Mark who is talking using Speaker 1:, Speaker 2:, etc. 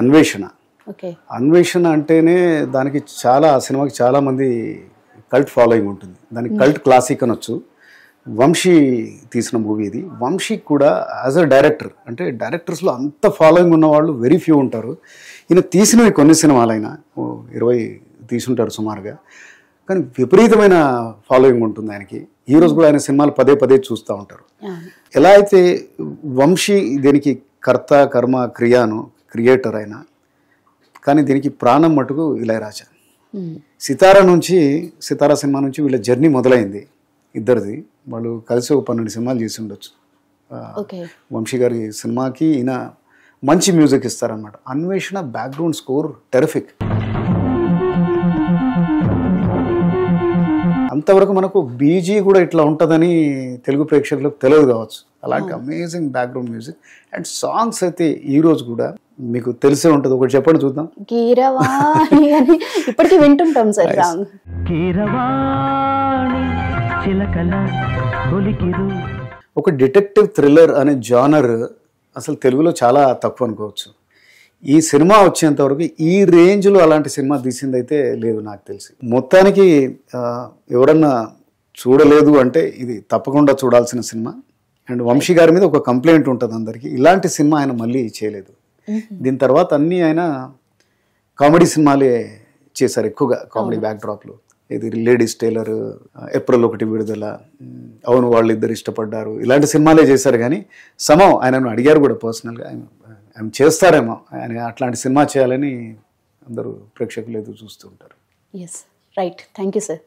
Speaker 1: అన్వేషణ.
Speaker 2: ఓకే.
Speaker 1: అన్వేషణ అంటేనే దానికి చాలా ఆ సినిమాకి చాలామంది కల్ట్ ఫాలోయింగ్ ఉంటుంది. దానికి కల్ట్ క్లాసిక్ అనొచ్చు. వంశీ తీసిన మూవీ ఇది. వంశీకి కూడా యాజ్ అ డైరెక్టర్, అంటే డైరెక్టర్స్లో అంత ఫాలోయింగ్ ఉన్న వాళ్ళు వెరీ ఫ్యూ ఉంటారు. ఈయన తీసినవి కొన్ని సినిమాలైనా 20 తీసుంటారు సుమారుగా, కానీ విపరీతమైన ఫాలోయింగ్ ఉంటుంది ఆయనకి. ఈ రోజు కూడా ఆయన సినిమాలు పదే పదే చూస్తూ ఉంటారు. ఎలా అయితే వంశీ దీనికి కర్త కర్మ క్రియాను క్రియేటర్ అయినా, కానీ దీనికి ప్రాణం మటుకు ఇళయరాజా. సితారా సినిమా నుంచి వీళ్ళ జర్నీ మొదలైంది ఇద్దరిది. వాళ్ళు కలిసి ఒక 12 సినిమాలు చేసి ఉండొచ్చు. వంశీ గారి సినిమాకి ఈయన మంచి మ్యూజిక్ ఇస్తారనమాట. అన్వేషణ బ్యాక్గ్రౌండ్ స్కోర్ టెరిఫిక్. అంతవరకు మనకు బీజీ కూడా ఇట్లా ఉంటుందని తెలుగు ప్రేక్షకులకు తెలియదు కావచ్చు. అలాంటి amazing background music and songs అయితే ఈ రోజు కూడా మీకు తెలిసే ఉంటుంది. ఒకటి చెప్పండి చూద్దాం.
Speaker 2: కీరవాణి అని ఇప్పటికీ వింటుంటాం సార్ సాంగ్.
Speaker 1: ఒక డిటెక్టివ్ థ్రిల్లర్ అనే జానర్ అసలు తెలుగులో చాలా తక్కువ అనుకోవచ్చు. ఈ సినిమా వచ్చేంత వరకు ఈ రేంజ్లో అలాంటి సినిమా తీసిందైతే లేదు నాకు తెలిసి. మొత్తానికి ఎవరన్నా చూడలేదు అంటే ఇది తప్పకుండా చూడాల్సిన సినిమా. అండ్ వంశీ గారి మీద ఒక కంప్లైంట్ ఉంటుంది అందరికీ, ఇలాంటి సినిమా ఆయన మళ్ళీ చేయలేదు. దీని తర్వాత అన్నీ ఆయన కామెడీ సినిమాలే చేశారు ఎక్కువగా, కామెడీ బ్యాక్డ్రాప్లు. ఇది లేడీస్ టైలర్, ఏప్రిల్ 1 విడుదల, అవును వాళ్ళిద్దరు ఇష్టపడ్డారు, ఇలాంటి సినిమాలే చేశారు. కానీ ఆయనను అడిగారు కూడా పర్సనల్గా, ఆయన చేస్తారేమో, ఆయన అట్లాంటి సినిమా చేయాలని అందరూ ప్రేక్షకులు ఎదురు చూస్తూ ఉంటారు.
Speaker 2: Yes, right. Thank you sir.